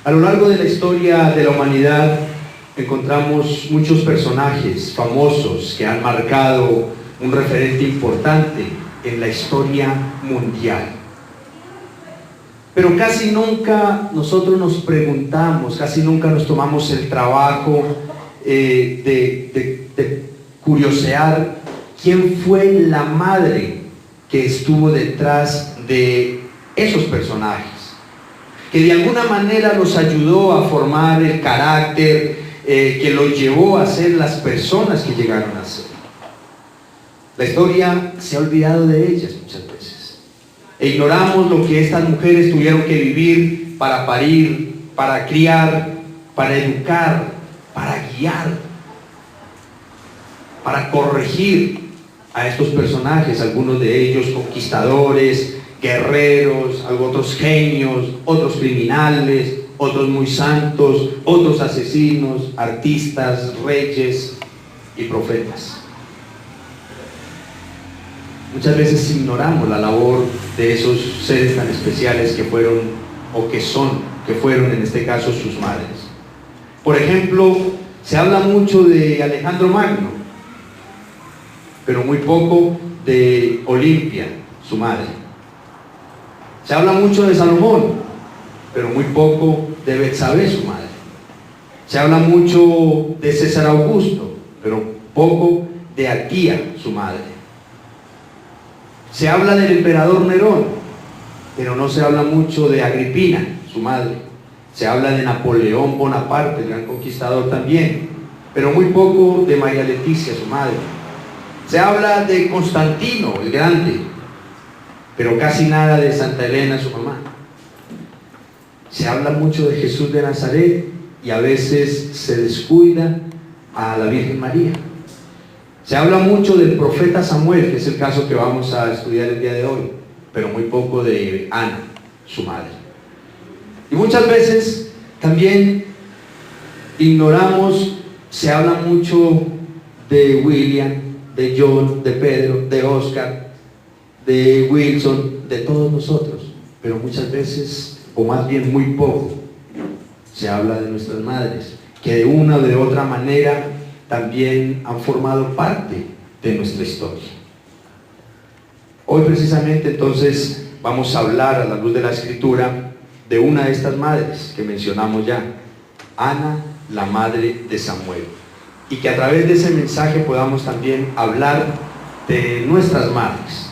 A lo largo de la historia de la humanidad encontramos muchos personajes famosos que han marcado un referente importante en la historia mundial. Pero casi nunca nosotros nos preguntamos, casi nunca nos tomamos el trabajo de curiosear quién fue la madre que estuvo detrás de esos personajes, que de alguna manera los ayudó a formar el carácter, que los llevó a ser las personas que llegaron a ser. La historia se ha olvidado de ellas muchas veces, e ignoramos lo que estas mujeres tuvieron que vivir para parir, para criar, para educar, para guiar, para corregir a estos personajes, algunos de ellos conquistadores, guerreros, otros genios, otros criminales, otros muy santos, otros asesinos, artistas, reyes y profetas. Muchas veces ignoramos la labor de esos seres tan especiales que fueron, o que fueron en este caso sus madres. Por ejemplo, se habla mucho de Alejandro Magno, pero muy poco de Olimpia, su madre. Se habla mucho de Salomón, pero muy poco de Betsabé, su madre. Se habla mucho de César Augusto, pero poco de Arquía, su madre. Se habla del emperador Nerón, pero no se habla mucho de Agripina, su madre. Se habla de Napoleón Bonaparte, el gran conquistador también, pero muy poco de María Leticia, su madre. Se habla de Constantino, el grande, pero casi nada de Santa Elena, su mamá. Se habla mucho de Jesús de Nazaret y a veces se descuida a la Virgen María. Se habla mucho del profeta Samuel, que es el caso que vamos a estudiar el día de hoy, pero muy poco de Ana, su madre. Y muchas veces también ignoramos, se habla mucho de William, de John, de Pedro, de Oscar, de Wilson, de todos nosotros, pero muchas veces, o más bien muy poco, se habla de nuestras madres, que de una o de otra manera también han formado parte de nuestra historia. Hoy precisamente entonces vamos a hablar a la luz de la Escritura de una de estas madres que mencionamos ya, Ana, la madre de Samuel, y que a través de ese mensaje podamos también hablar de nuestras madres,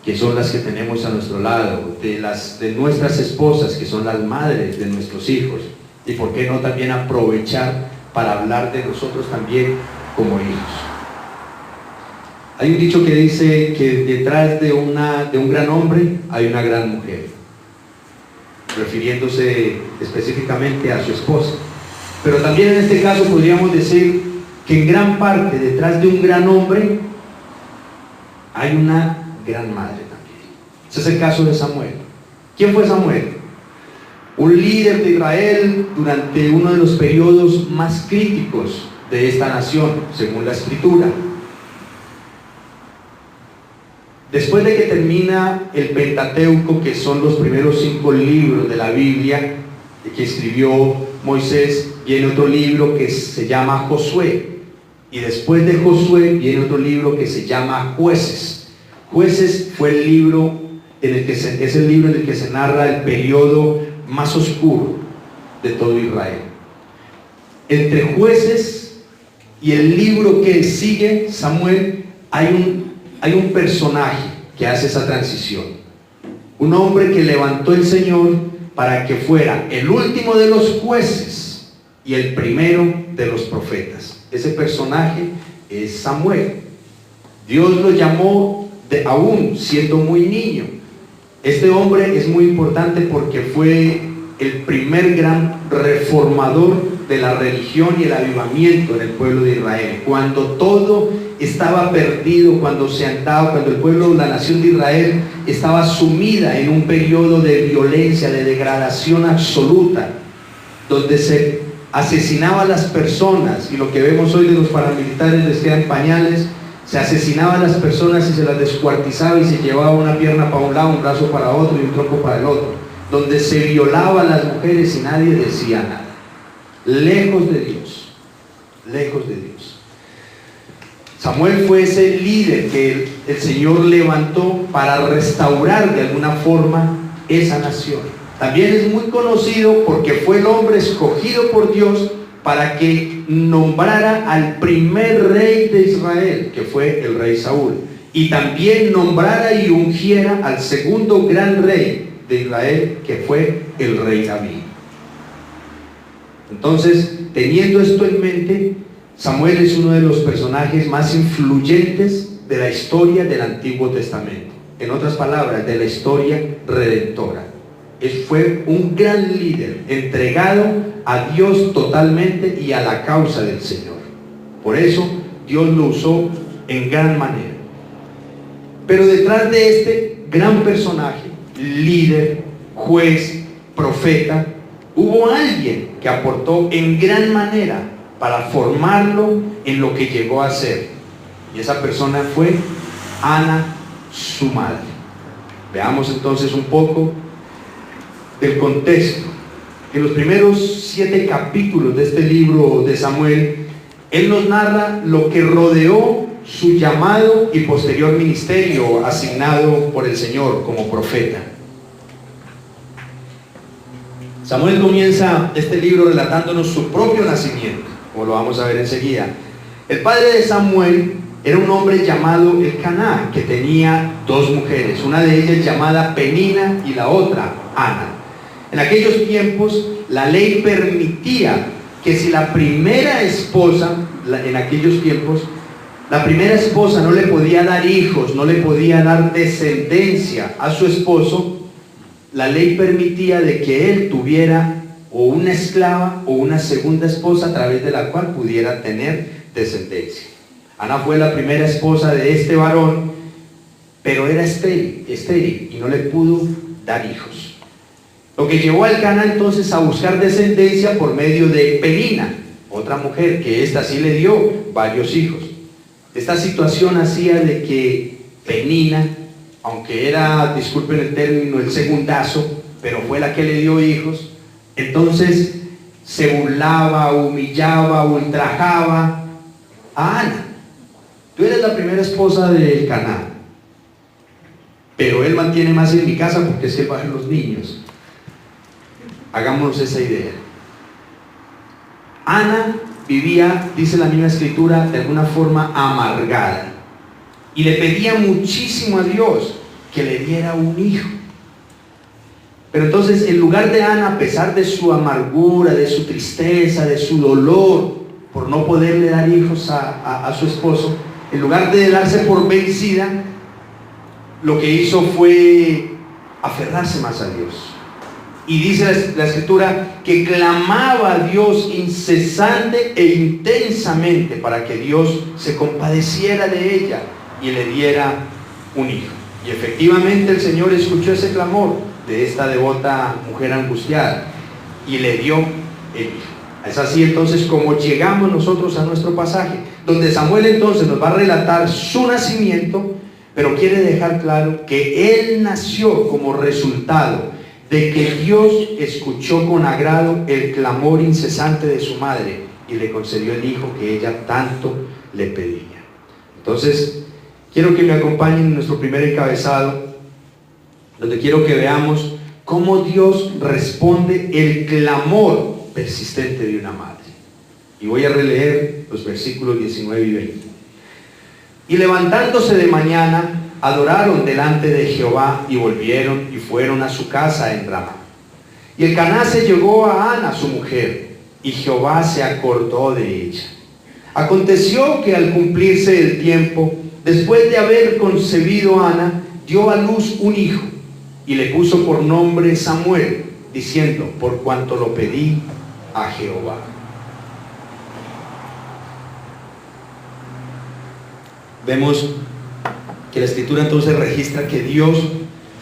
que son las que tenemos a nuestro lado, de nuestras esposas, que son las madres de nuestros hijos, y por qué no también aprovechar para hablar de nosotros también como hijos. Hay un dicho que dice que detrás de un gran hombre hay una gran mujer, refiriéndose específicamente a su esposa. Pero también en este caso podríamos decir que en gran parte detrás de un gran hombre hay una gran madre también. Ese es el caso de Samuel. ¿Quién fue Samuel? Un líder de Israel durante uno de los periodos más críticos de esta nación, según la Escritura. Después de que termina el Pentateuco, que son los primeros 5 libros de la Biblia que escribió Moisés, viene otro libro que se llama Josué, y después de Josué viene otro libro que se llama Jueces. Jueces fue el libro es el libro en el que se narra el periodo más oscuro de todo Israel. Entre Jueces y el libro que sigue, Samuel, hay un personaje que hace esa transición, un hombre que levantó el Señor para que fuera el último de los jueces y el primero de los profetas. Ese personaje es Samuel. Dios lo llamó aún siendo muy niño. Este hombre es muy importante porque fue el primer gran reformador de la religión y el avivamiento en el pueblo de Israel. Cuando todo estaba perdido, cuando el pueblo, la nación de Israel estaba sumida en un periodo de violencia, de degradación absoluta, donde se asesinaba a las personas, y lo que vemos hoy de los paramilitares les quedan pañales. Se asesinaba a las personas y se las descuartizaba y se llevaba una pierna para un lado, un brazo para otro y un tronco para el otro. donde se violaba a las mujeres y nadie decía nada. Lejos de Dios, lejos de Dios. Samuel fue ese líder que el Señor levantó para restaurar de alguna forma esa nación. También es muy conocido porque fue el hombre escogido por Dios para que nombrara al primer rey de Israel, que fue el rey Saúl, y también nombrara y ungiera al segundo gran rey de Israel, que fue el rey David. Entonces, teniendo esto en mente, Samuel es uno de los personajes más influyentes de la historia del Antiguo Testamento. En otras palabras, de la historia redentora. Fue un gran líder, entregado a Dios totalmente y a la causa del Señor. Por eso, Dios lo usó en gran manera. Pero detrás de este gran personaje, líder, juez, profeta, hubo alguien que aportó en gran manera para formarlo en lo que llegó a ser. Y esa persona fue Ana, su madre. Veamos entonces un poco del contexto. En los primeros 7 capítulos de este libro de Samuel, él nos narra lo que rodeó su llamado y posterior ministerio asignado por el Señor como profeta. Samuel comienza este libro relatándonos su propio nacimiento, como lo vamos a ver enseguida. El padre de Samuel era un hombre llamado Elcaná, que tenía 2 mujeres, una de ellas llamada Penina y la otra Ana. En aquellos tiempos la ley permitía que si la primera esposa, en aquellos tiempos, la primera esposa no le podía dar hijos, no le podía dar descendencia a su esposo, la ley permitía de que él tuviera o una esclava o una segunda esposa a través de la cual pudiera tener descendencia. Ana fue la primera esposa de este varón, pero era estéril y no le pudo dar hijos. Lo que llevó a Elcaná entonces a buscar descendencia por medio de Penina, otra mujer, que ésta sí le dio varios hijos. Esta situación hacía de que Penina, aunque era, disculpen el término, el segundazo, pero fue la que le dio hijos, entonces se burlaba, humillaba, ultrajaba a Ana. Tú eres la primera esposa de Elcaná, pero él mantiene más en mi casa porque es que bajan los niños. Hagámonos esa idea. Ana vivía, dice la misma escritura, de alguna forma amargada, y le pedía muchísimo a Dios que le diera un hijo. Pero entonces, en lugar de Ana, a pesar de su amargura, de su tristeza, de su dolor por no poderle dar hijos a su esposo, en lugar de darse por vencida, lo que hizo fue aferrarse más a Dios. Y dice la escritura que clamaba a Dios incesante e intensamente para que Dios se compadeciera de ella y le diera un hijo. Y efectivamente el Señor escuchó ese clamor de esta devota mujer angustiada y le dio el hijo. Es así entonces como llegamos nosotros a nuestro pasaje, donde Samuel entonces nos va a relatar su nacimiento, pero quiere dejar claro que él nació como resultado de que Dios escuchó con agrado el clamor incesante de su madre y le concedió el hijo que ella tanto le pedía. Entonces, quiero que me acompañen en nuestro primer encabezado, donde quiero que veamos cómo Dios responde el clamor persistente de una madre. Y voy a releer los versículos 19 y 20. Y levantándose de mañana, adoraron delante de Jehová y volvieron y fueron a su casa en Ramá. Y Elcaná se llegó a Ana su mujer, y Jehová se acordó de ella. Aconteció que al cumplirse el tiempo, después de haber concebido Ana, dio a luz un hijo, y le puso por nombre Samuel, diciendo: por cuanto lo pedí a Jehová. Vemos que la escritura entonces registra que Dios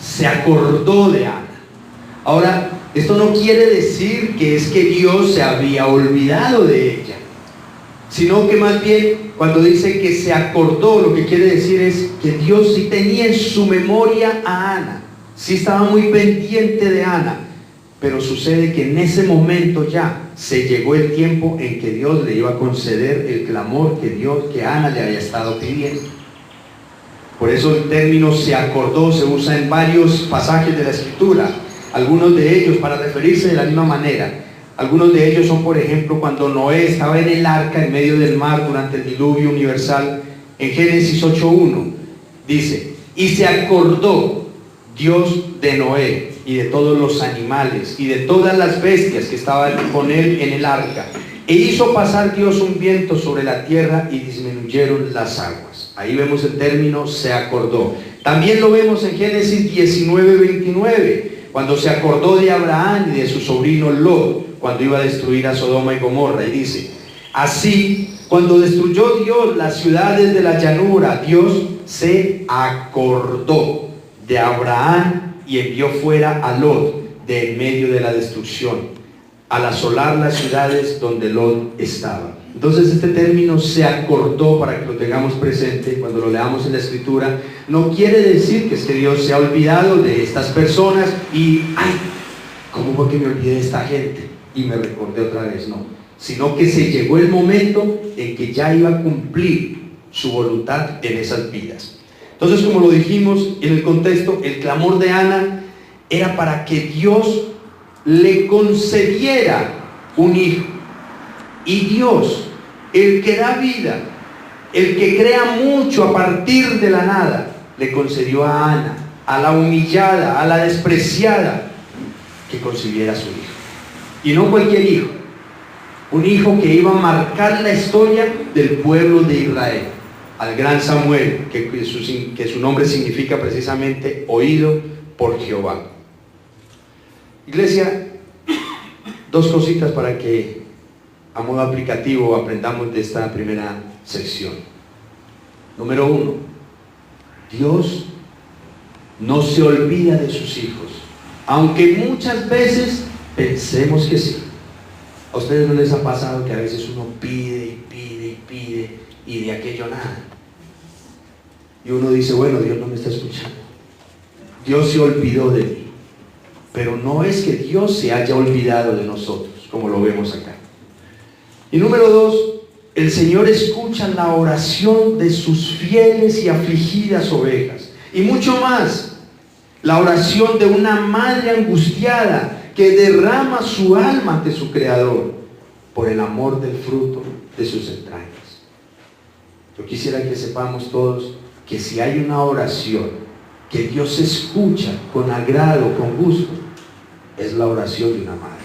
se acordó de Ana. Ahora, esto no quiere decir que es que Dios se había olvidado de ella, sino que más bien cuando dice que se acordó, lo que quiere decir es que Dios sí tenía en su memoria a Ana. sí estaba muy pendiente de Ana, pero sucede que en ese momento ya se llegó el tiempo en que Dios le iba a conceder el clamor que Ana le había estado pidiendo. Por eso el término se acordó se usa en varios pasajes de la Escritura, algunos de ellos para referirse de la misma manera. Algunos de ellos son, por ejemplo, cuando Noé estaba en el arca en medio del mar durante el diluvio universal. En Génesis 8:1 dice: y se acordó Dios de Noé y de todos los animales y de todas las bestias que estaban con él en el arca, e hizo pasar Dios un viento sobre la tierra y disminuyeron las aguas. Ahí vemos el término se acordó. También lo vemos en Génesis 19:29, cuando se acordó de Abraham y de su sobrino Lot, cuando iba a destruir a Sodoma y Gomorra, y dice: así, cuando destruyó Dios las ciudades de la llanura, Dios se acordó de Abraham y envió fuera a Lot de en medio de la destrucción, al asolar las ciudades donde Lot estaba. Entonces este término se acordó, para que lo tengamos presente cuando lo leamos en la Escritura, no quiere decir que es que Dios se ha olvidado de estas personas y ¡ay! ¿Cómo fue que me olvidé de esta gente? Y me recordé otra vez, no. Sino que se llegó el momento en que ya iba a cumplir su voluntad en esas vidas. Entonces, como lo dijimos en el contexto, el clamor de Ana era para que Dios le concediera un hijo. Y Dios, el que da vida, el que crea mucho a partir de la nada, le concedió a Ana, a la humillada, a la despreciada, que concibiera a su hijo. Y no cualquier hijo, un hijo que iba a marcar la historia del pueblo de Israel, al gran Samuel, que su nombre significa precisamente oído por Jehová. Iglesia, dos cositas para que a modo aplicativo aprendamos de esta primera sección. Número 1, Dios no se olvida de sus hijos, aunque muchas veces pensemos que sí. ¿A ustedes no les ha pasado que a veces uno pide y pide y pide y de aquello nada? Y uno dice, bueno, Dios no me está escuchando, Dios se olvidó de mí. Pero no es que Dios se haya olvidado de nosotros, como lo vemos acá. Y número 2, el Señor escucha la oración de sus fieles y afligidas ovejas. Y mucho más, la oración de una madre angustiada que derrama su alma ante su Creador por el amor del fruto de sus entrañas. Yo quisiera que sepamos todos que si hay una oración que Dios escucha con agrado, con gusto, es la oración de una madre.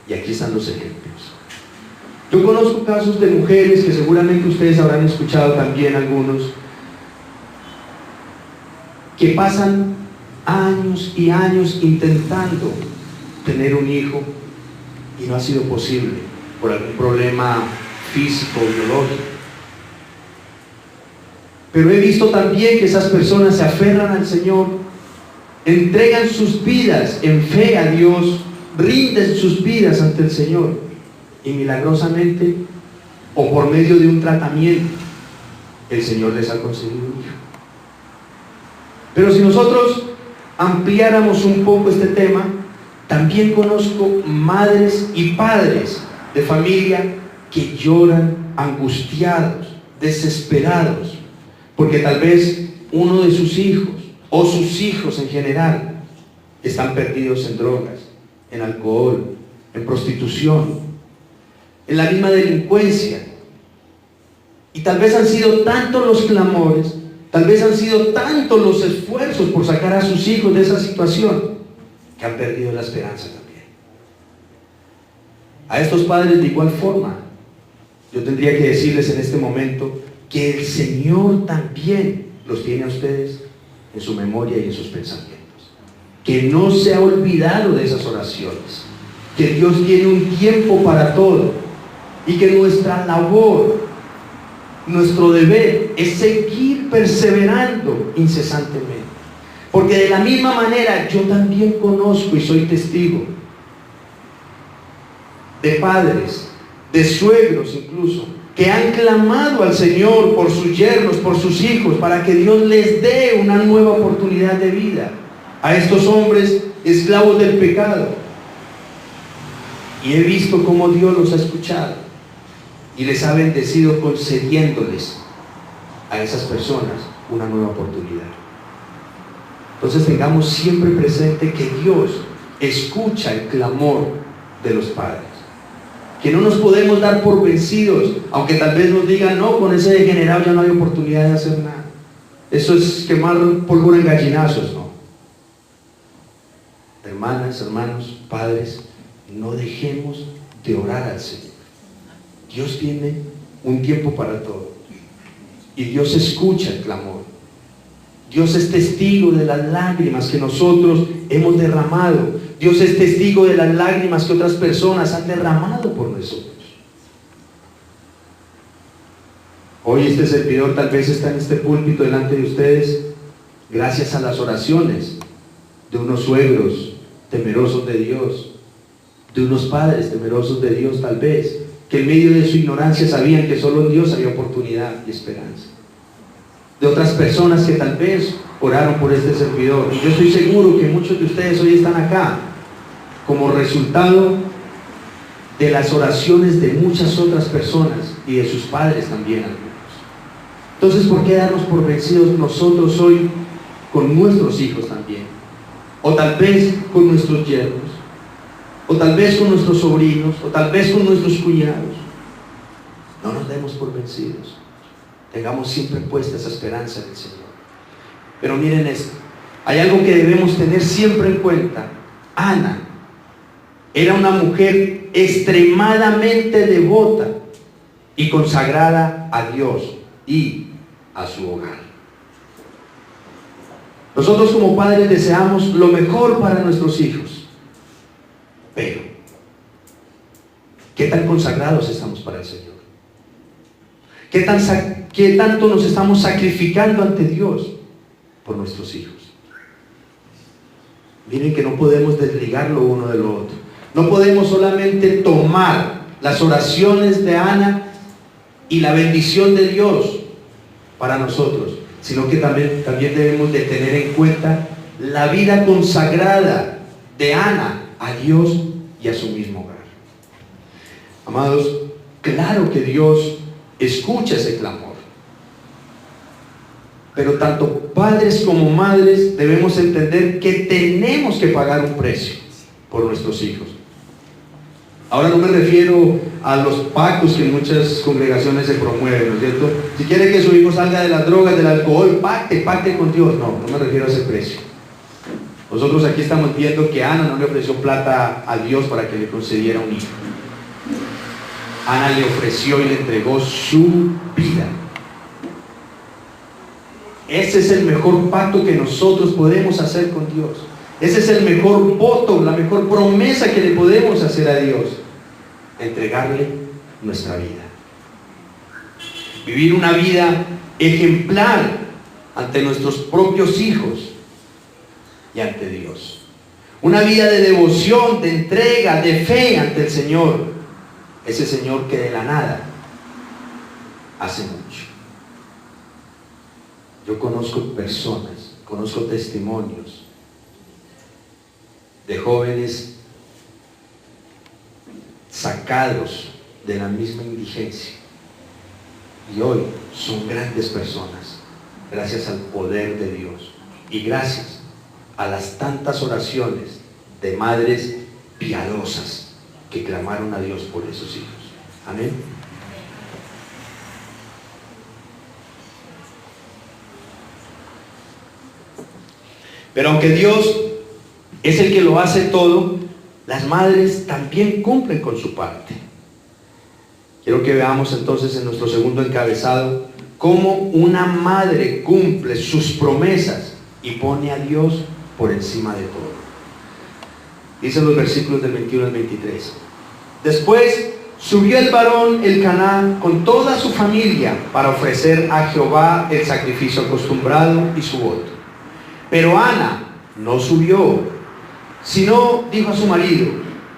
Y aquí están los ejemplos. Yo conozco casos de mujeres que seguramente ustedes habrán escuchado también algunos, que pasan años y años intentando tener un hijo y no ha sido posible por algún problema físico o biológico. Pero he visto también que esas personas se aferran al Señor, entregan sus vidas en fe a Dios, rinden sus vidas ante el Señor y milagrosamente o por medio de un tratamiento el Señor les ha concedido un hijo. Pero si nosotros ampliáramos un poco este tema, también conozco madres y padres de familia que lloran angustiados, desesperados, porque tal vez uno de sus hijos o sus hijos en general están perdidos en drogas, en alcohol, en prostitución, en la misma delincuencia. Y tal vez han sido tantos los clamores, tal vez han sido tantos los esfuerzos por sacar a sus hijos de esa situación, que han perdido la esperanza también. A estos padres de igual forma, yo tendría que decirles en este momento que el Señor también los tiene a ustedes en su memoria y en sus pensamientos, que no se ha olvidado de esas oraciones, que Dios tiene un tiempo para todo y que nuestra labor, nuestro deber es seguir perseverando incesantemente, porque de la misma manera yo también conozco y soy testigo de padres, de suegros incluso, que han clamado al Señor por sus yernos, por sus hijos, para que Dios les dé una nueva oportunidad de vida, a estos hombres esclavos del pecado. Y he visto cómo Dios los ha escuchado y les ha bendecido, concediéndoles a esas personas una nueva oportunidad. Entonces tengamos siempre presente que Dios escucha el clamor de los padres, que no nos podemos dar por vencidos, aunque tal vez nos digan, no, con ese degenerado ya no hay oportunidad de hacer nada. Eso es quemar pólvora en gallinazos, no. Hermanas, hermanos, padres, no dejemos de orar al Señor. Dios tiene un tiempo para todo y Dios escucha el clamor. Dios es testigo de las lágrimas que nosotros hemos derramado. Dios es testigo de las lágrimas que otras personas han derramado por nosotros. Hoy este servidor tal vez está en este púlpito delante de ustedes gracias a las oraciones de unos suegros temerosos de Dios, de unos padres temerosos de Dios tal vez, que en medio de su ignorancia sabían que solo en Dios había oportunidad y esperanza. De otras personas que tal vez oraron por este servidor. Y yo estoy seguro que muchos de ustedes hoy están acá como resultado de las oraciones de muchas otras personas y de sus padres también algunos. Entonces, ¿por qué darnos por vencidos nosotros hoy con nuestros hijos también? O tal vez con nuestros yernos, o tal vez con nuestros sobrinos, o tal vez con nuestros cuñados. No nos demos por vencidos. Tengamos siempre puesta esa esperanza en el Señor. Pero miren esto, hay algo que debemos tener siempre en cuenta. Ana era una mujer extremadamente devota y consagrada a Dios y a su hogar. Nosotros como padres deseamos lo mejor para nuestros hijos, pero ¿qué tan consagrados estamos para el Señor? ¿Qué tanto nos estamos sacrificando ante Dios por nuestros hijos? Miren que no podemos desligar lo uno de lo otro. No podemos solamente tomar las oraciones de Ana y la bendición de Dios para nosotros, sino que también debemos de tener en cuenta la vida consagrada de Ana a Dios y a su mismo hogar. Amados, claro que Dios escucha ese clamor, pero tanto padres como madres debemos entender que tenemos que pagar un precio por nuestros hijos. Ahora no me refiero a los pactos que en muchas congregaciones se promueven, ¿no es cierto? Si quiere que su hijo salga de las drogas, del alcohol, pacte con Dios. No me refiero a ese precio. Nosotros aquí estamos viendo que Ana no le ofreció plata a Dios para que le concediera un hijo. Ana le ofreció y le entregó su vida. Ese es el mejor pacto que nosotros podemos hacer con Dios. Ese es el mejor voto, la mejor promesa que le podemos hacer a Dios. Entregarle nuestra vida. Vivir una vida ejemplar ante nuestros propios hijos y ante Dios. Una vida de devoción, de entrega, de fe ante el Señor. Ese Señor que de la nada hace mucho. Yo conozco personas, conozco testimonios de jóvenes sacados de la misma indigencia y hoy son grandes personas gracias al poder de Dios y gracias a las tantas oraciones de madres piadosas que clamaron a Dios por esos hijos. Amén. Pero aunque Dios es el que lo hace todo, las madres también cumplen con su parte. Quiero que veamos entonces en nuestro segundo encabezado cómo una madre cumple sus promesas y pone a Dios por encima de todo. Dicen los versículos del 21 al 23. Después subió el varón Elcaná con toda su familia para ofrecer a Jehová el sacrificio acostumbrado y su voto. Pero Ana no subió, sino dijo a su marido: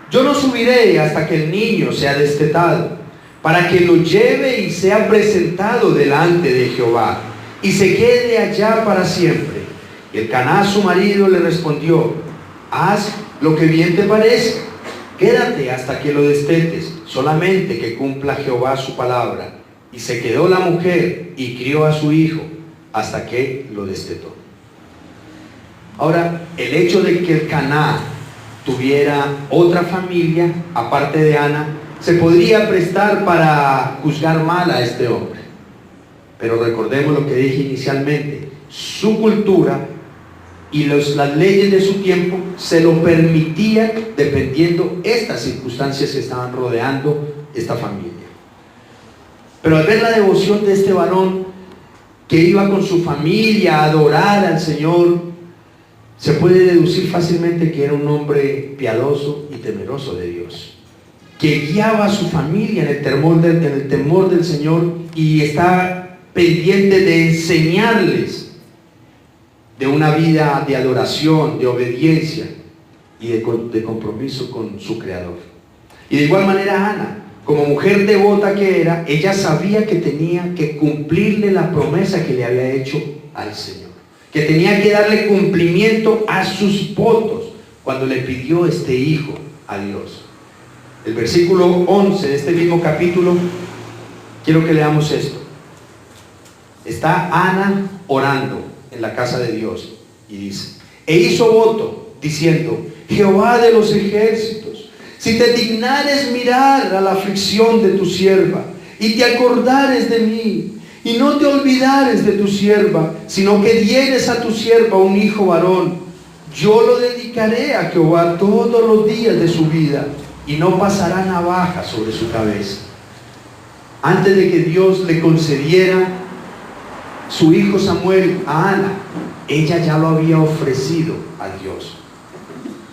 yo no subiré hasta que el niño sea destetado, para que lo lleve y sea presentado delante de Jehová, y se quede allá para siempre. Elcaná, su marido, le respondió: haz lo que bien te parezca, quédate hasta que lo destetes, solamente que cumpla Jehová su palabra. Y se quedó la mujer y crió a su hijo hasta que lo destetó. Ahora, el hecho de que Elcaná tuviera otra familia, aparte de Ana, se podría prestar para juzgar mal a este hombre. Pero recordemos lo que dije inicialmente: su cultura y las leyes de su tiempo se lo permitían, dependiendo estas circunstancias que estaban rodeando esta familia. Pero al ver la devoción de este varón, que iba con su familia a adorar al Señor, se puede deducir fácilmente que era un hombre piadoso y temeroso de Dios, que guiaba a su familia en el temor del Señor, y está pendiente de enseñarles de una vida de adoración, de obediencia y de compromiso con su Creador. Y de igual manera Ana, como mujer devota que era, ella sabía que tenía que cumplirle la promesa que le había hecho al Señor, que tenía que darle cumplimiento a sus votos cuando le pidió este hijo a Dios. El versículo 11 de este mismo capítulo, quiero que leamos esto. Está Ana orando en la casa de Dios y dice: e hizo voto diciendo: Jehová de los ejércitos, si te dignares mirar a la aflicción de tu sierva, y te acordares de mí, y no te olvidares de tu sierva, sino que dieres a tu sierva un hijo varón, yo lo dedicaré a Jehová todos los días de su vida, y no pasará navaja sobre su cabeza. Antes de que Dios le concediera su hijo Samuel a Ana, ella ya lo había ofrecido a Dios.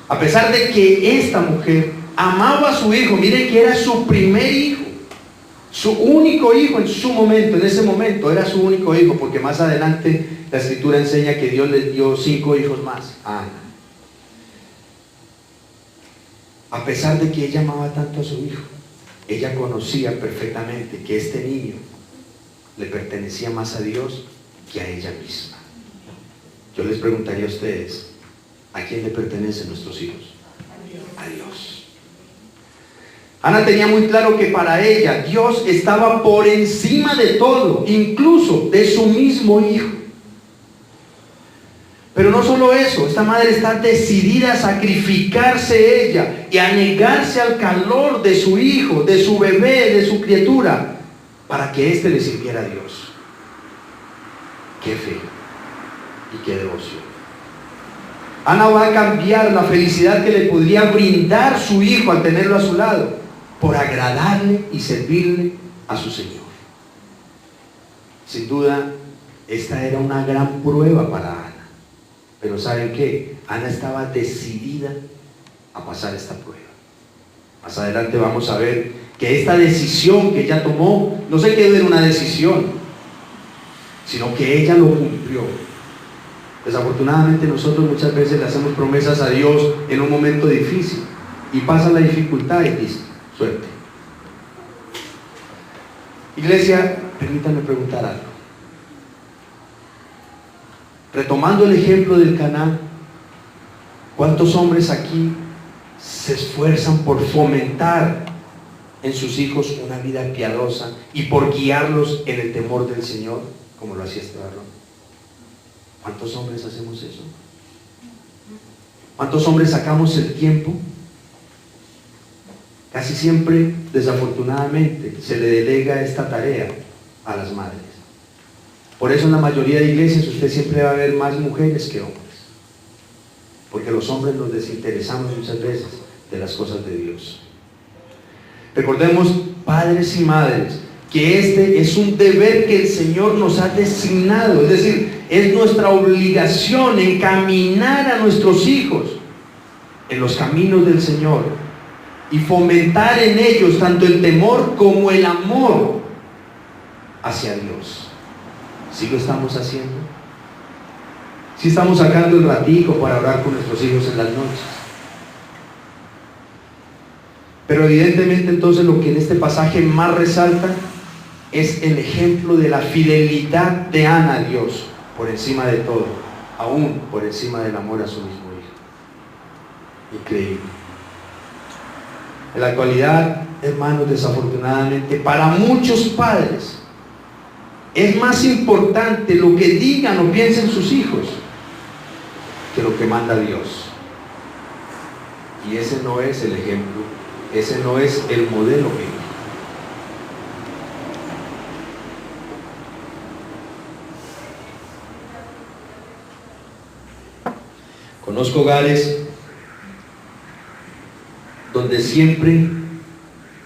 A pesar de que esta mujer amaba a su hijo, miren que era su primer hijo, su único hijo en su momento, en ese momento era su único hijo, porque más adelante la escritura enseña que Dios le dio 5 hijos más a Ana. A pesar de que ella amaba tanto a su hijo, ella conocía perfectamente que este niño le pertenecía más a Dios que a ella misma. Yo les preguntaría a ustedes: ¿a quién le pertenecen nuestros hijos? A Dios. Ana tenía muy claro que para ella Dios estaba por encima de todo, incluso de su mismo hijo. Pero no solo eso, esta madre está decidida a sacrificarse ella y a negarse al calor de su hijo, de su bebé, de su criatura, para que éste le sirviera a Dios. Qué fe y qué devoción. Ana va a cambiar la felicidad que le podría brindar su hijo al tenerlo a su lado, por agradarle y servirle a su Señor. Sin duda, esta era una gran prueba para Ana. Pero ¿saben qué? Ana estaba decidida a pasar esta prueba. Más adelante vamos a ver que esta decisión que ella tomó no se quedó en una decisión, sino que ella lo cumplió. Desafortunadamente nosotros muchas veces le hacemos promesas a Dios en un momento difícil, y pasa la dificultad y dice: suerte. Iglesia, permítanme preguntar algo. Retomando el ejemplo del Elcaná, ¿cuántos hombres aquí se esfuerzan por fomentar en sus hijos una vida piadosa y por guiarlos en el temor del Señor, como lo hacía este varón? ¿Cuántos hombres hacemos eso? ¿Cuántos hombres sacamos el tiempo? Casi siempre, desafortunadamente, se le delega esta tarea a las madres. Por eso en la mayoría de iglesias usted siempre va a ver más mujeres que hombres, porque los hombres nos desinteresamos muchas veces de las cosas de Dios. Recordemos, padres y madres, que este es un deber que el Señor nos ha designado, es decir, es nuestra obligación encaminar a nuestros hijos en los caminos del Señor y fomentar en ellos tanto el temor como el amor hacia Dios. ¿Sí lo estamos haciendo? ¿Sí estamos sacando el ratico para orar con nuestros hijos en las noches? Pero evidentemente entonces lo que en este pasaje más resalta es el ejemplo de la fidelidad de Ana a Dios por encima de todo. aún por encima del amor a su mismo hijo. Increíble. En la actualidad, hermanos, desafortunadamente, para muchos padres es más importante lo que digan o piensen sus hijos que lo que manda Dios. Y ese no es el ejemplo, ese no es el modelo bíblico. Conozco hogares donde siempre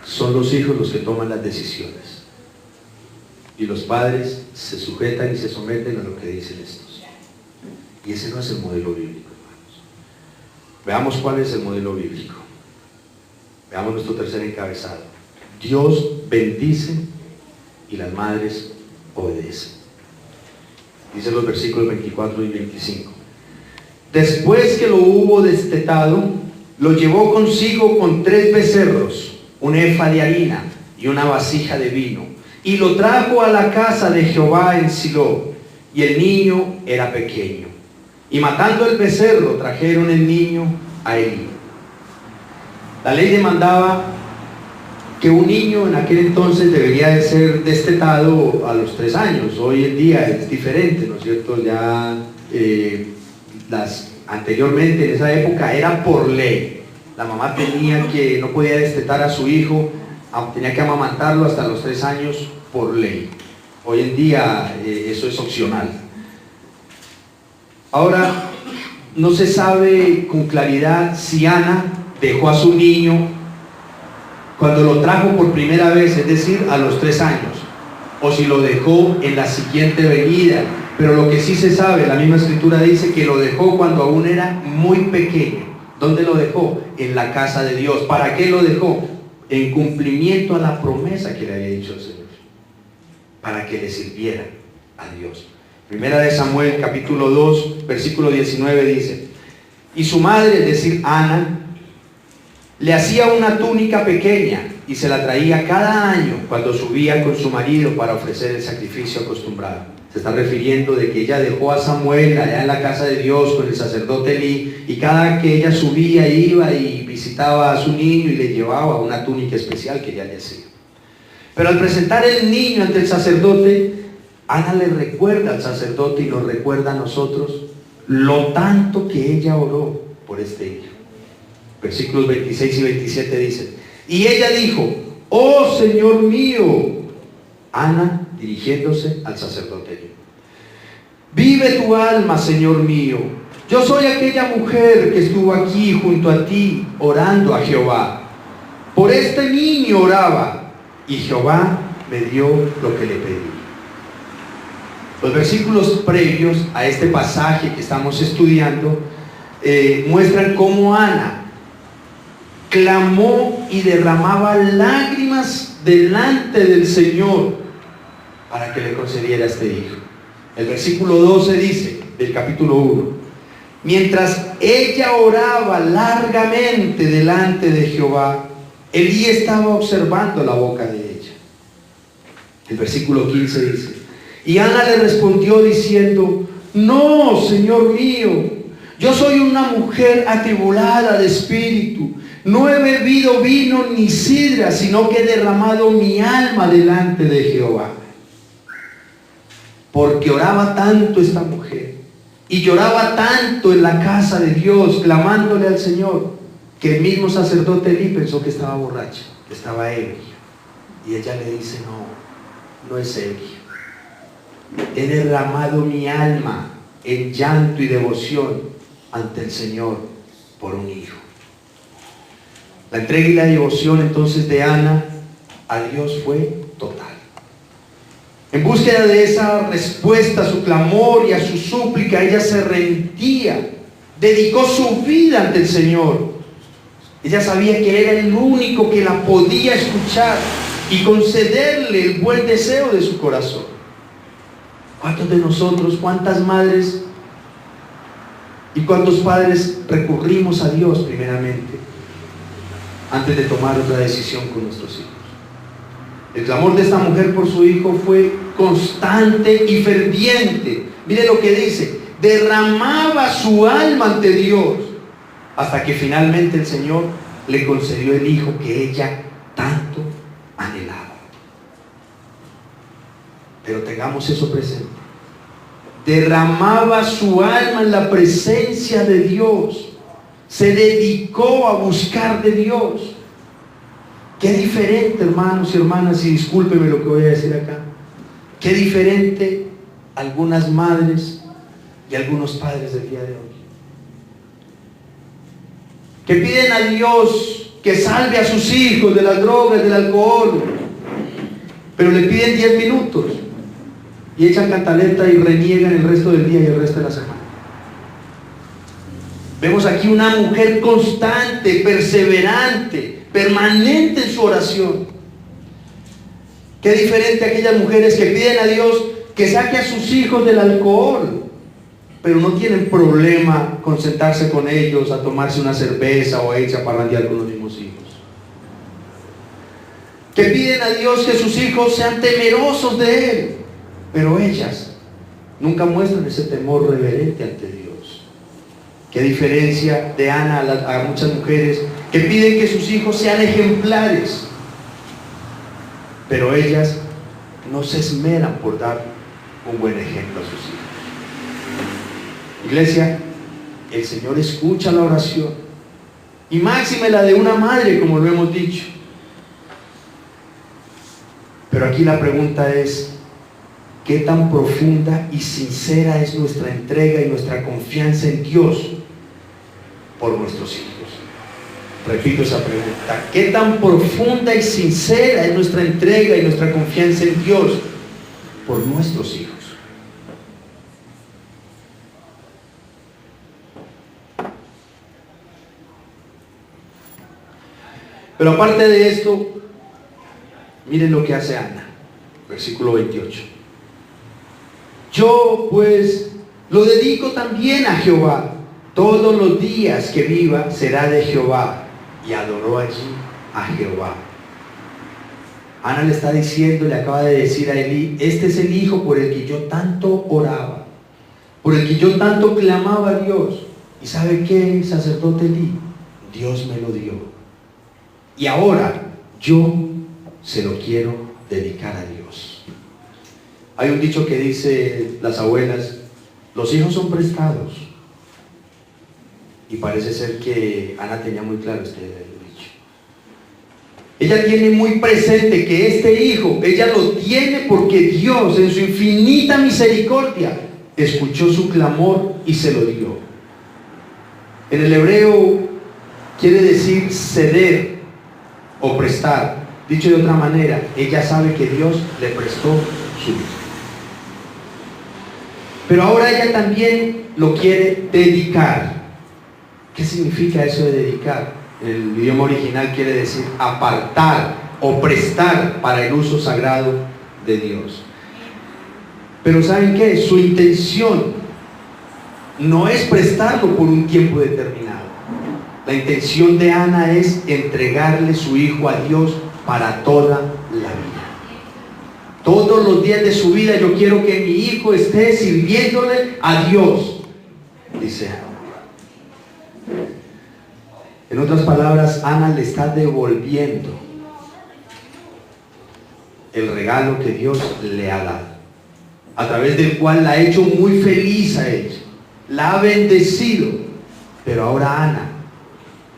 son los hijos los que toman las decisiones y los padres se sujetan y se someten a lo que dicen estos. Y ese no es el modelo bíblico, hermanos. Veamos cuál es el modelo bíblico. Veamos nuestro tercer encabezado. Dios bendice y las madres obedecen. Dicen los versículos 24 y 25. Después que lo hubo destetado, lo llevó consigo con 3 becerros, un efa de harina y una vasija de vino, y lo trajo a la casa de Jehová en Silo, y el niño era pequeño. Y matando el becerro, trajeron el niño a Elí. La ley demandaba que un niño en aquel entonces debería de ser destetado a los 3 años. Hoy en día es diferente, ¿no es cierto? Ya anteriormente, en esa época, era por ley. La mamá no podía destetar a su hijo, tenía que amamantarlo hasta los 3 años por ley. Hoy en día eso es opcional. Ahora, no se sabe con claridad si Ana dejó a su niño cuando lo trajo por primera vez, es decir, a los 3 años, o si lo dejó en la siguiente venida. Pero lo que sí se sabe, la misma escritura dice que lo dejó cuando aún era muy pequeño. ¿Dónde lo dejó? En la casa de Dios. ¿Para qué lo dejó? En cumplimiento a la promesa que le había dicho el Señor, para que le sirviera a Dios. Primera de Samuel, capítulo 2, versículo 19 dice: y su madre, es decir, Ana, le hacía una túnica pequeña y se la traía cada año cuando subía con su marido para ofrecer el sacrificio acostumbrado. Se está refiriendo de que ella dejó a Samuel allá en la casa de Dios con el sacerdote Elí, y cada que ella subía iba y visitaba a su niño y le llevaba una túnica especial que ella le hacía. Pero al presentar el niño ante el sacerdote, Ana le recuerda al sacerdote y nos recuerda a nosotros lo tanto que ella oró por este hijo. Versículos 26 y 27 dicen: y ella dijo: oh Señor mío, Ana dirigiéndose al sacerdote, vive tu alma, Señor mío, yo soy aquella mujer que estuvo aquí junto a ti orando a Jehová. Por este niño oraba y Jehová me dio lo que le pedí. Los versículos previos a este pasaje que estamos estudiando muestran cómo Ana clamó y derramaba lágrimas delante del Señor para que le concediera este hijo. El versículo 12 dice, del capítulo 1: mientras ella oraba largamente delante de Jehová, Elí estaba observando la boca de ella. El versículo 15 dice: y Ana le respondió diciendo: no, Señor mío, yo soy una mujer atribulada de espíritu. No he bebido vino ni sidra, sino que he derramado mi alma delante de Jehová. Porque oraba tanto esta mujer y lloraba tanto en la casa de Dios, clamándole al Señor, que el mismo sacerdote Elí pensó que estaba borracha, que estaba ebria. Y ella le dice: no es ebria. He derramado mi alma en llanto y devoción ante el Señor por un hijo. La entrega y la devoción entonces de Ana a Dios fue total. En búsqueda de esa respuesta a su clamor y a su súplica, ella se rendía, dedicó su vida ante el Señor. Ella sabía que era el único que la podía escuchar y concederle el buen deseo de su corazón. ¿Cuántos de nosotros, cuántas madres y cuántos padres recurrimos a Dios primeramente antes de tomar otra decisión con nuestros hijos? El clamor de esta mujer por su hijo fue constante y ferviente. Mire lo que dice: derramaba su alma ante Dios, hasta que finalmente el Señor le concedió el hijo que ella tanto anhelaba. Pero tengamos eso presente. Derramaba su alma en la presencia de Dios. Se dedicó a buscar de Dios. Qué diferente, hermanos y hermanas, y discúlpeme lo que voy a decir acá. Qué diferente algunas madres y algunos padres del día de hoy, que piden a Dios que salve a sus hijos de las drogas, del alcohol, pero le piden 10 minutos y echan cantaleta y reniegan el resto del día y el resto de la semana. Vemos aquí una mujer constante, perseverante, permanente en su oración. Qué diferente a aquellas mujeres que piden a Dios que saque a sus hijos del alcohol, pero no tienen problema con sentarse con ellos a tomarse una cerveza o a irse a parrandear con los mismos hijos. Que piden a Dios que sus hijos sean temerosos de Él, pero ellas nunca muestran ese temor reverente ante Dios. Qué diferencia de Ana a muchas mujeres que piden que sus hijos sean ejemplares, pero ellas no se esmeran por dar un buen ejemplo a sus hijos. Iglesia, el Señor escucha la oración, y máxime la de una madre, como lo hemos dicho. Pero aquí la pregunta es: ¿qué tan profunda y sincera es nuestra entrega y nuestra confianza en Dios por nuestros hijos? Repito esa pregunta: ¿qué tan profunda y sincera es nuestra entrega y nuestra confianza en Dios por nuestros hijos? Pero aparte de esto, miren lo que hace Ana, versículo 28. Yo pues lo dedico también a Jehová, todos los días que viva será de Jehová. Y adoró allí a Jehová. Ana le está diciendo, le acaba de decir a Elí: este es el hijo por el que yo tanto oraba, por el que yo tanto clamaba a Dios. ¿Y sabe qué, sacerdote Elí? Dios me lo dio. Y ahora yo se lo quiero dedicar a Dios. Hay un dicho que dice las abuelas: los hijos son prestados. Y parece ser que Ana tenía muy claro este dicho. Ella tiene muy presente que este hijo, ella lo tiene porque Dios, en su infinita misericordia, escuchó su clamor y se lo dio. En el hebreo quiere decir ceder o prestar. Dicho de otra manera, ella sabe que Dios le prestó su hijo. Pero ahora ella también lo quiere dedicar. ¿Qué significa eso de dedicar? El idioma original quiere decir apartar o prestar para el uso sagrado de Dios. Pero ¿saben qué? Su intención no es prestarlo por un tiempo determinado. La intención de Ana es entregarle su hijo a Dios para toda la vida. Todos los días de su vida yo quiero que mi hijo esté sirviéndole a Dios, dice Ana. En otras palabras, Ana le está devolviendo el regalo que Dios le ha dado, a través del cual la ha hecho muy feliz a ella, la ha bendecido, pero ahora Ana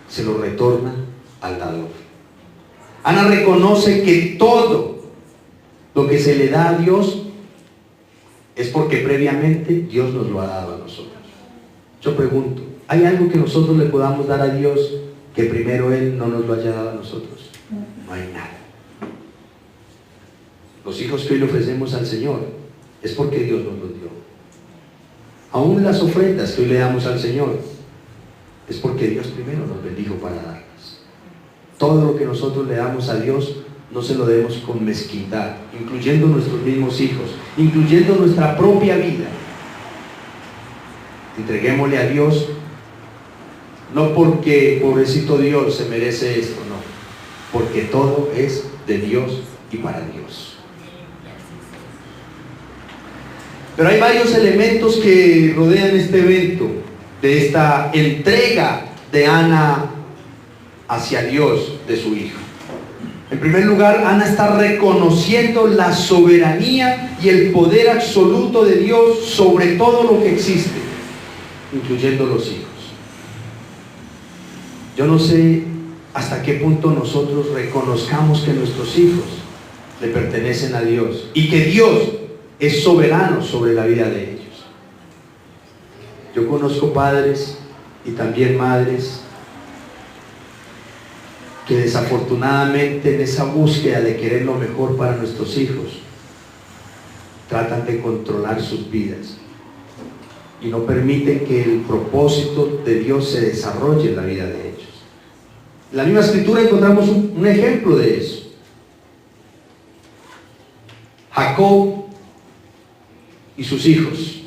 se lo retorna al dador. Ana reconoce que todo lo que se le da a Dios es porque previamente Dios nos lo ha dado a nosotros. Yo pregunto, ¿hay algo que nosotros le podamos dar a Dios que primero Él no nos lo haya dado a nosotros? No hay nada. Los hijos que hoy le ofrecemos al Señor es porque Dios nos los dio. Aún las ofrendas que hoy le damos al Señor es porque Dios primero nos bendijo para darlas. Todo lo que nosotros le damos a Dios no se lo demos con mezquindad, incluyendo nuestros mismos hijos, incluyendo nuestra propia vida. Entreguémosle a Dios, no porque pobrecito Dios se merece esto, no, porque todo es de Dios y para Dios. Pero hay varios elementos que rodean este evento, de esta entrega de Ana hacia Dios de su hijo. En primer lugar, Ana está reconociendo la soberanía y el poder absoluto de Dios sobre todo lo que existe, incluyendo los hijos. Yo no sé hasta qué punto nosotros reconozcamos que nuestros hijos le pertenecen a Dios y que Dios es soberano sobre la vida de ellos. Yo conozco padres y también madres que desafortunadamente en esa búsqueda de querer lo mejor para nuestros hijos tratan de controlar sus vidas y no permiten que el propósito de Dios se desarrolle en la vida de ellos. En la misma escritura encontramos un ejemplo de eso. Jacob y sus hijos.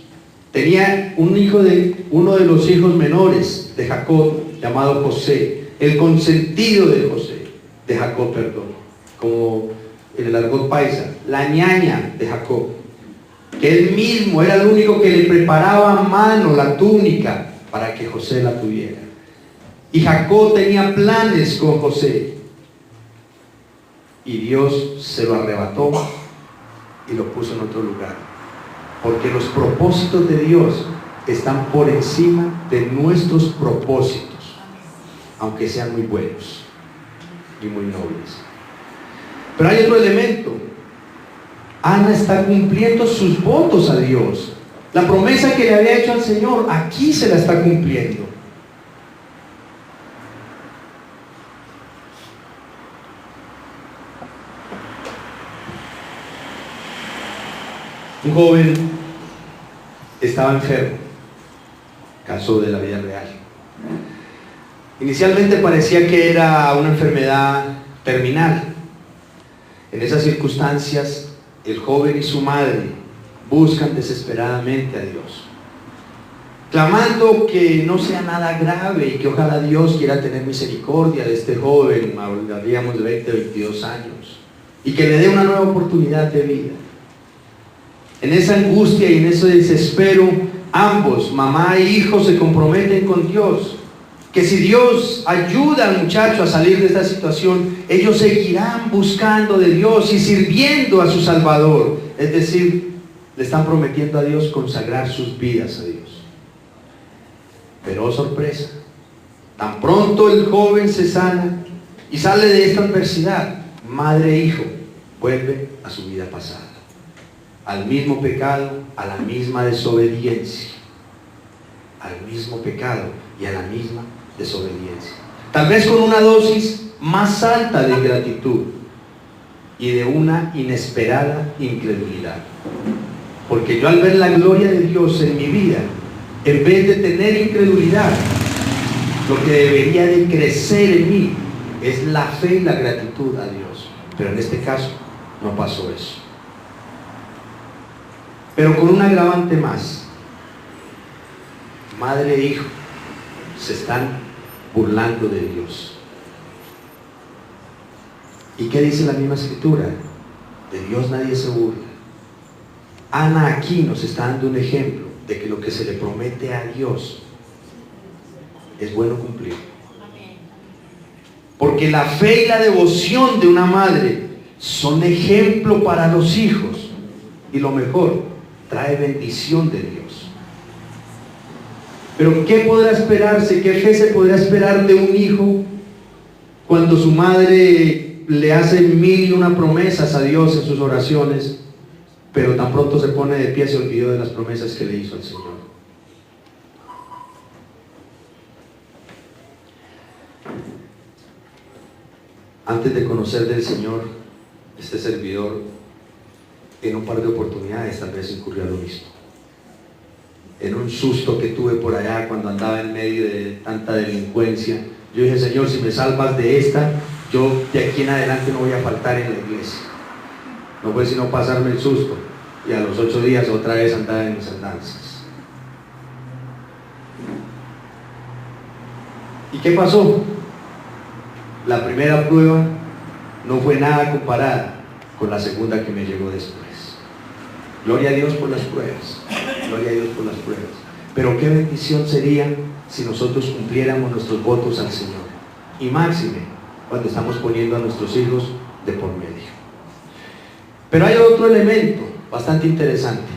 Tenía uno de los hijos menores de Jacob, llamado José, el consentido de Jacob, como en el argot paisa, la ñaña de Jacob, que él mismo era el único que le preparaba a mano la túnica para que José la tuviera. Y Jacob tenía planes con José, y Dios se lo arrebató y lo puso en otro lugar, porque los propósitos de Dios están por encima de nuestros propósitos, aunque sean muy buenos y muy nobles. Pero hay otro elemento. Ana está cumpliendo sus votos a Dios. La promesa que le había hecho al Señor, aquí se la está cumpliendo. Un joven estaba enfermo, caso de la vida real. Inicialmente parecía que era una enfermedad terminal. En esas circunstancias, el joven y su madre buscan desesperadamente a Dios, clamando que no sea nada grave y que ojalá Dios quiera tener misericordia de este joven, hablaríamos de 20 o 22 años, y que le dé una nueva oportunidad de vida. En esa angustia y en ese desespero, ambos, mamá e hijo, se comprometen con Dios, que si Dios ayuda al muchacho a salir de esta situación, ellos seguirán buscando de Dios y sirviendo a su Salvador. Es decir, le están prometiendo a Dios consagrar sus vidas a Dios. Pero oh sorpresa, tan pronto el joven se sana y sale de esta adversidad, madre e hijo vuelven a su vida pasada, al mismo pecado, a la misma desobediencia, al mismo pecado y a la misma desobediencia, tal vez con una dosis más alta de ingratitud y de una inesperada incredulidad, porque yo al ver la gloria de Dios en mi vida, en vez de tener incredulidad, lo que debería de crecer en mí es la fe y la gratitud a Dios. Pero en este caso no pasó eso. Pero con un agravante más. Madre e hijo se están burlando de Dios. ¿Y qué dice la misma escritura? De Dios nadie se burla. Ana aquí nos está dando un ejemplo de que lo que se le promete a Dios es bueno cumplir. Porque la fe y la devoción de una madre son ejemplo para los hijos, y lo mejor, trae bendición de Dios. Pero ¿qué podrá esperarse? ¿Qué fe se podrá esperar de un hijo cuando su madre le hace 1001 promesas a Dios en sus oraciones, pero tan pronto se pone de pie se olvidó de las promesas que le hizo al Señor? Antes de conocer del Señor, este servidor en un par de oportunidades tal vez incurrió a lo mismo. En un susto que tuve por allá cuando andaba en medio de tanta delincuencia, yo dije: Señor, si me salvas de esta, yo de aquí en adelante no voy a faltar en la iglesia. No fue sino pasarme el susto, y a los 8 días otra vez andaba en mis andanzas. ¿Y qué pasó? La primera prueba no fue nada comparada con la segunda que me llegó después. Gloria a Dios por las pruebas. Gloria a Dios por las pruebas. Pero qué bendición sería si nosotros cumpliéramos nuestros votos al Señor. Y máxime, cuando estamos poniendo a nuestros hijos de por medio. Pero hay otro elemento bastante interesante.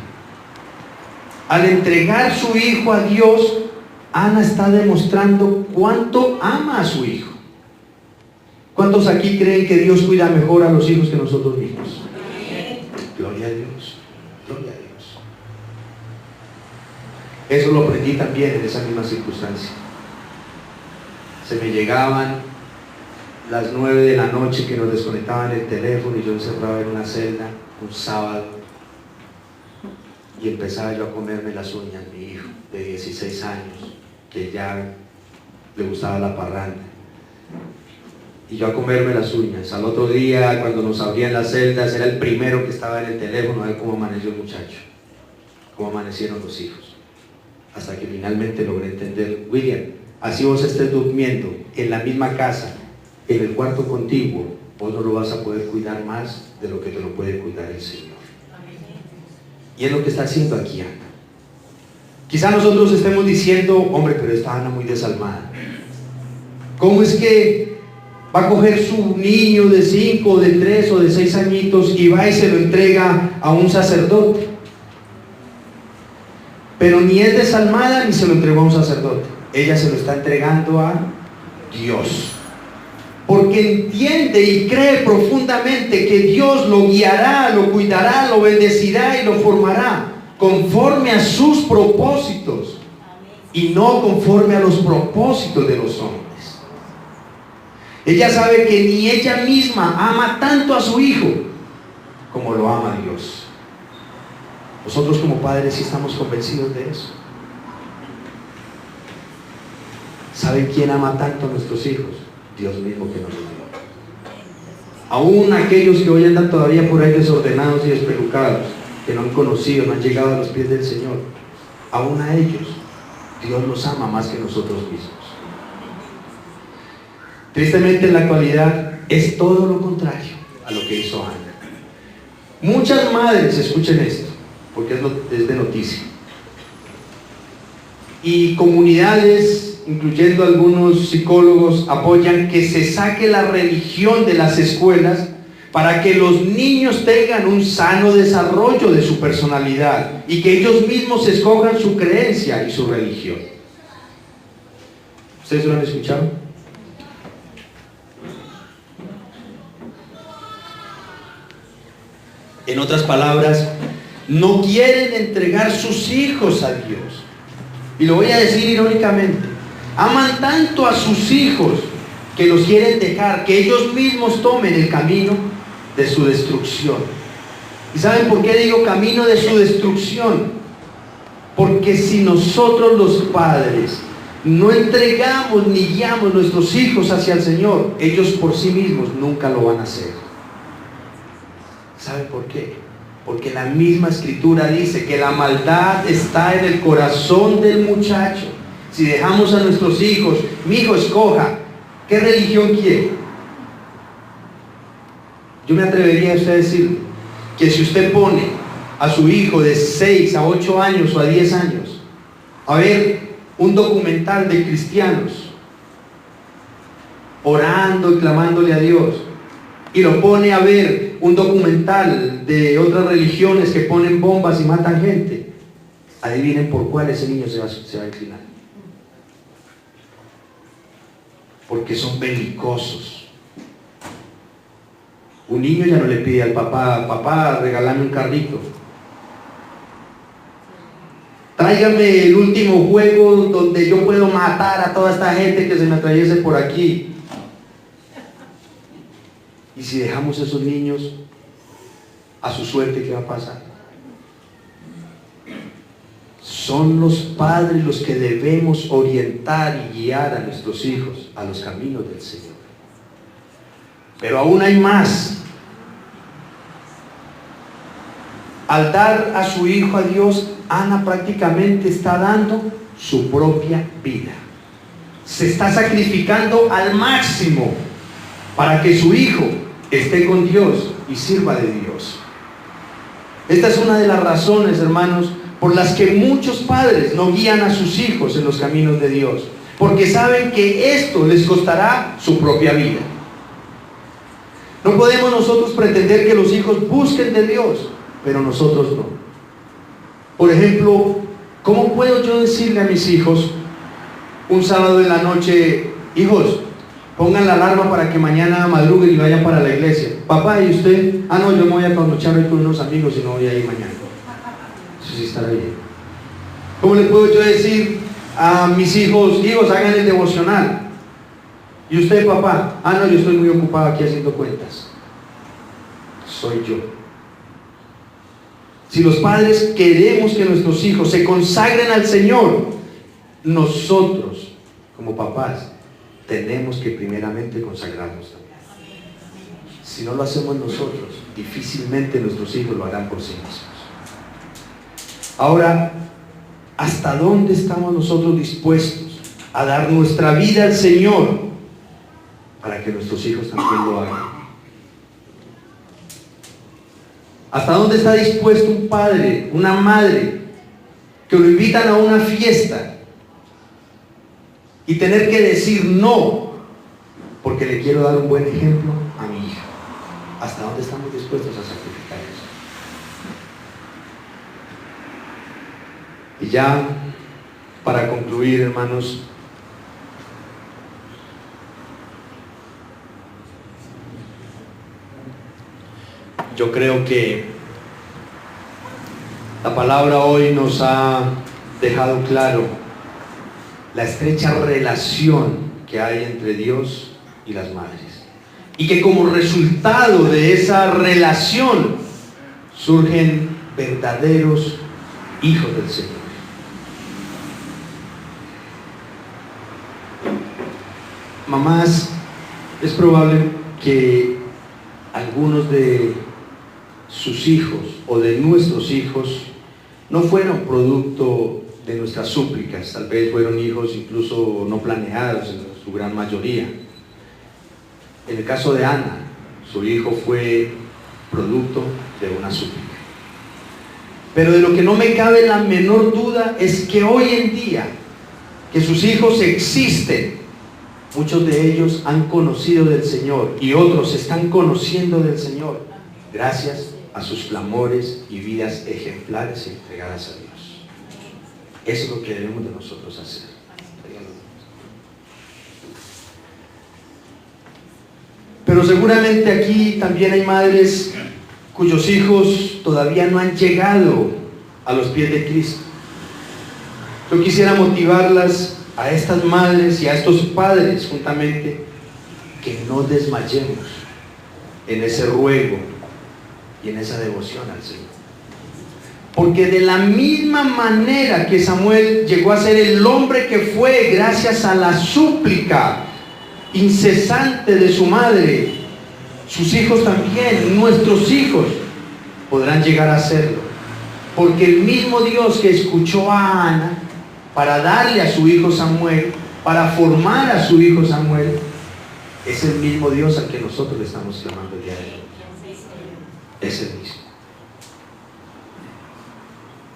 Al entregar su hijo a Dios, Ana está demostrando cuánto ama a su hijo. ¿Cuántos aquí creen que Dios cuida mejor a los hijos que nosotros mismos? Gloria a Dios, gloria a Dios. Eso lo aprendí también en esa misma circunstancia. Se me llegaban las 9 de la noche que nos desconectaban el teléfono y yo encerraba en una celda un sábado y empezaba yo a comerme las uñas, mi hijo de 16 años, que ya le gustaba la parranda, y yo a comerme las uñas. Al otro día, cuando nos abrían las celdas, era el primero que estaba en el teléfono a ver cómo amaneció el muchacho, cómo amanecieron los hijos, hasta que finalmente logré entender: William, así vos estés durmiendo en la misma casa, en el cuarto contiguo, vos no lo vas a poder cuidar más de lo que te lo puede cuidar el Señor. Y es lo que está haciendo aquí Ana. Quizá nosotros estemos diciendo: hombre, pero está Ana muy desalmada. ¿Cómo es que va a coger su niño de 5, de 3 o de 6 añitos y va y se lo entrega a un sacerdote? Pero ni es desalmada ni se lo entregó a un sacerdote. Ella se lo está entregando a Dios, porque entiende y cree profundamente que Dios lo guiará, lo cuidará, lo bendecirá y lo formará conforme a sus propósitos y no conforme a los propósitos de los hombres. Ella sabe que ni ella misma ama tanto a su hijo como lo ama Dios. Nosotros como padres sí estamos convencidos de eso. ¿Saben quién ama tanto a nuestros hijos? Dios mismo que nos lo dio. Aún aquellos que hoy andan todavía por ahí desordenados y despelucados, que no han conocido, no han llegado a los pies del Señor, aún a ellos Dios los ama más que nosotros mismos. Tristemente en la actualidad es todo lo contrario a lo que hizo Ana. Muchas madres, escuchen esto, porque es de noticia, y comunidades, incluyendo algunos psicólogos, apoyan que se saque la religión de las escuelas para que los niños tengan un sano desarrollo de su personalidad y que ellos mismos escojan su creencia y su religión. ¿Ustedes lo han escuchado? En otras palabras, no quieren entregar sus hijos a Dios. Y lo voy a decir irónicamente: aman tanto a sus hijos que los quieren dejar que ellos mismos tomen el camino de su destrucción. ¿Y saben por qué digo camino de su destrucción? Porque si nosotros los padres no entregamos ni guiamos nuestros hijos hacia el Señor, ellos por sí mismos nunca lo van a hacer. ¿Saben por qué? Porque la misma Escritura dice que la maldad está en el corazón del muchacho. Si dejamos a nuestros hijos: mi hijo, escoja qué religión quiere. Yo me atrevería a usted a decir que si usted pone a su hijo de 6 a 8 años o a 10 años a ver un documental de cristianos orando y clamándole a Dios, y lo pone a ver un documental de otras religiones que ponen bombas y matan gente, adivinen por cuál ese niño se va a inclinar. Porque son belicosos. Un niño ya no le pide al papá: papá, regálame un carrito, tráigame el último juego donde yo puedo matar a toda esta gente que se me atraviese por aquí. Y si dejamos a esos niños a su suerte, ¿qué va a pasar? Son los padres los que debemos orientar y guiar a nuestros hijos a los caminos del Señor. Pero aún hay más. Al dar a su hijo a Dios, Ana prácticamente está dando su propia vida. Se está sacrificando al máximo para que su hijo esté con Dios y sirva de Dios. Esta es una de las razones, hermanos, por las que muchos padres no guían a sus hijos en los caminos de Dios, porque saben que esto les costará su propia vida. No podemos nosotros pretender que los hijos busquen de Dios, pero nosotros no. Por ejemplo, ¿cómo puedo yo decirle a mis hijos un sábado en la noche: hijos, pongan la alarma para que mañana madruguen y vayan para la iglesia? Papá, ¿y usted? No, yo me voy a trasnochar hoy con unos amigos y no voy a ir mañana. Eso sí estará bien. ¿Cómo le puedo yo decir a mis hijos: hijos, hagan el devocional? ¿Y usted, papá? No, yo estoy muy ocupado aquí haciendo cuentas. Soy yo. Si los padres queremos que nuestros hijos se consagren al Señor, nosotros, como papás, tenemos que primeramente consagrarnos también. Si no lo hacemos nosotros, difícilmente nuestros hijos lo harán por sí mismos. Ahora, ¿hasta dónde estamos nosotros dispuestos a dar nuestra vida al Señor para que nuestros hijos también lo hagan? ¿Hasta dónde está dispuesto un padre, una madre, que lo invitan a una fiesta y tener que decir no, porque le quiero dar un buen ejemplo a mi hija? ¿Hasta dónde estamos dispuestos a sacrificar eso? Y ya, para concluir, hermanos, yo creo que la palabra hoy nos ha dejado claro la estrecha relación que hay entre Dios y las madres, y que como resultado de esa relación surgen verdaderos hijos del Señor. Mamás, es probable que algunos de sus hijos o de nuestros hijos no fueron producto de nuestras súplicas, tal vez fueron hijos incluso no planeados en su gran mayoría. En el caso de Ana, su hijo fue producto de una súplica. Pero de lo que no me cabe la menor duda es que hoy en día, que sus hijos existen, muchos de ellos han conocido del Señor y otros están conociendo del Señor gracias a sus clamores y vidas ejemplares y entregadas a Dios. Eso es lo que debemos de nosotros hacer. Pero seguramente aquí también hay madres cuyos hijos todavía no han llegado a los pies de Cristo. Yo quisiera motivarlas, a estas madres y a estos padres juntamente, que no desmayemos en ese ruego y en esa devoción al Señor. Porque de la misma manera que Samuel llegó a ser el hombre que fue gracias a la súplica incesante de su madre, sus hijos también, nuestros hijos, podrán llegar a serlo. Porque el mismo Dios que escuchó a Ana para darle a su hijo Samuel, para formar a su hijo Samuel, es el mismo Dios al que nosotros le estamos clamando el día de hoy. Es el mismo.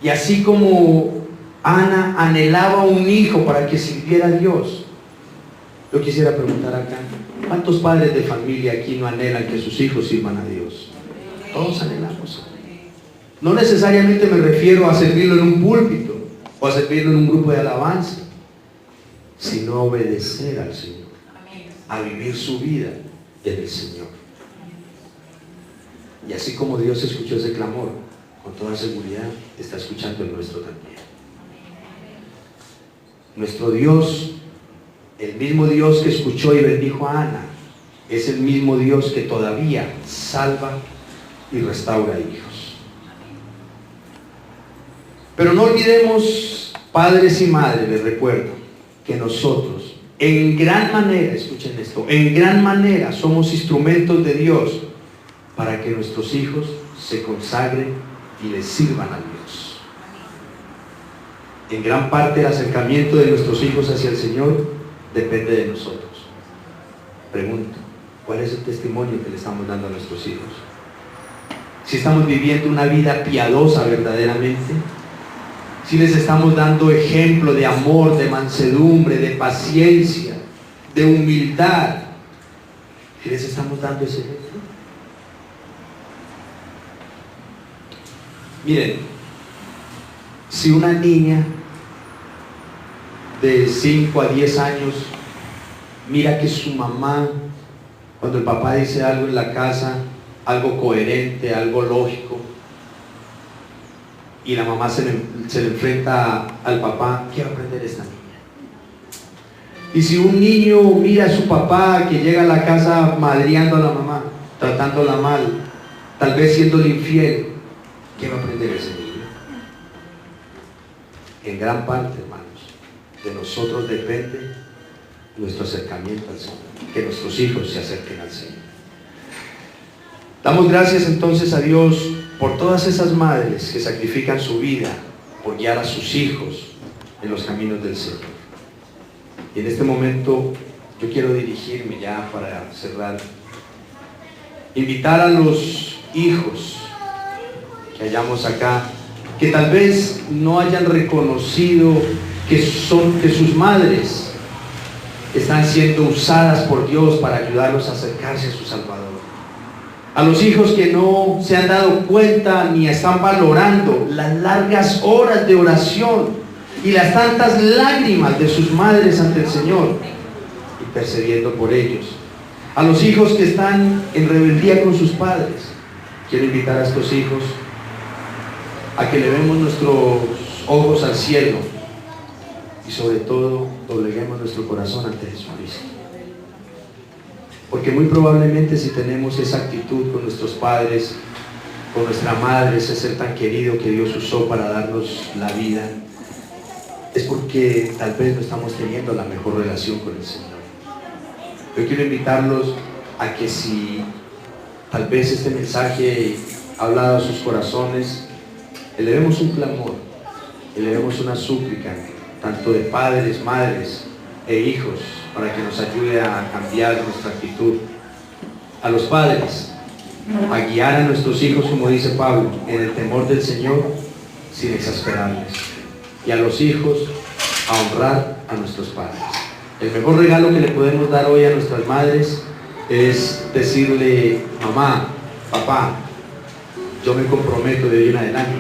Y así como Ana anhelaba un hijo para que sirviera a Dios, yo quisiera preguntar acá, ¿cuántos padres de familia aquí no anhelan que sus hijos sirvan a Dios? Todos anhelamos. No necesariamente me refiero a servirlo en un púlpito o a servirlo en un grupo de alabanza, sino a obedecer al Señor, a vivir su vida en el Señor. Y así como Dios escuchó ese clamor, con toda seguridad está escuchando el nuestro también. Nuestro Dios, el mismo Dios que escuchó y bendijo a Ana, es el mismo Dios que todavía salva y restaura hijos. Pero no olvidemos, padres y madres, les recuerdo que nosotros, en gran manera, escuchen esto, en gran manera somos instrumentos de Dios para que nuestros hijos se consagren y les sirvan a Dios. En gran parte el acercamiento de nuestros hijos hacia el Señor depende de nosotros. Pregunto, ¿cuál es el testimonio que le estamos dando a nuestros hijos? si estamos viviendo una vida piadosa verdaderamente, si les estamos dando ejemplo de amor, de mansedumbre, de paciencia, de humildad. ¿Si les estamos dando ese ejemplo? Miren, si una niña de 5 a 10 años mira que su mamá, cuando el papá dice algo en la casa, algo coherente, algo lógico, y la mamá se le enfrenta al papá, ¿qué va a aprender esta niña? Y si un niño mira a su papá que llega a la casa madreando a la mamá, tratándola mal, tal vez siéndole infiel, ¿qué va a aprender ese niño? En gran parte, hermanos, de nosotros depende nuestro acercamiento al Señor, que nuestros hijos se acerquen al Señor. Damos gracias entonces a Dios por todas esas madres que sacrifican su vida por guiar a sus hijos en los caminos del Señor. Y en este momento yo quiero dirigirme ya para cerrar, invitar a los hijos que hayamos acá, que tal vez no hayan reconocido que sus madres están siendo usadas por Dios para ayudarlos a acercarse a su Salvador. A los hijos que no se han dado cuenta ni están valorando las largas horas de oración y las tantas lágrimas de sus madres ante el Señor, intercediendo por ellos. A los hijos que están en rebeldía con sus padres, quiero invitar a estos hijos a que levemos nuestros ojos al cielo y sobre todo dobleguemos nuestro corazón ante Jesucristo. Porque muy probablemente si tenemos esa actitud con nuestros padres, con nuestra madre, ese ser tan querido que Dios usó para darnos la vida, es porque tal vez no estamos teniendo la mejor relación con el Señor. Yo quiero invitarlos a que si tal vez este mensaje ha hablado a sus corazones, elevemos un clamor, elevemos una súplica, tanto de padres, madres e hijos, para que nos ayude a cambiar nuestra actitud. A los padres, a guiar a nuestros hijos, como dice Pablo, en el temor del Señor, sin exasperarles. Y a los hijos, a honrar a nuestros padres. El mejor regalo que le podemos dar hoy a nuestras madres es decirle: mamá, papá, yo me comprometo de hoy en adelante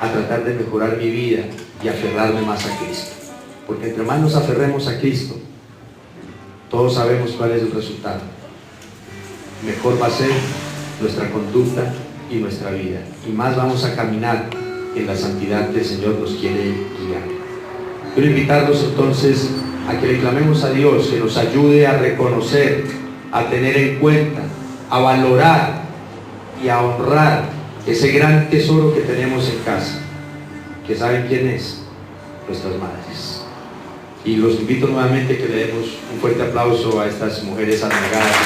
a tratar de mejorar mi vida y aferrarme más a Cristo. Porque entre más nos aferremos a Cristo, todos sabemos cuál es el resultado. Mejor va a ser nuestra conducta y nuestra vida. Y más vamos a caminar en la santidad que el Señor nos quiere guiar. Quiero invitarlos entonces a que le clamemos a Dios que nos ayude a reconocer, a tener en cuenta, a valorar y a honrar ese gran tesoro que tenemos en casa, que saben quién es, nuestras madres. Y los invito nuevamente que le demos un fuerte aplauso a estas mujeres abnegadas.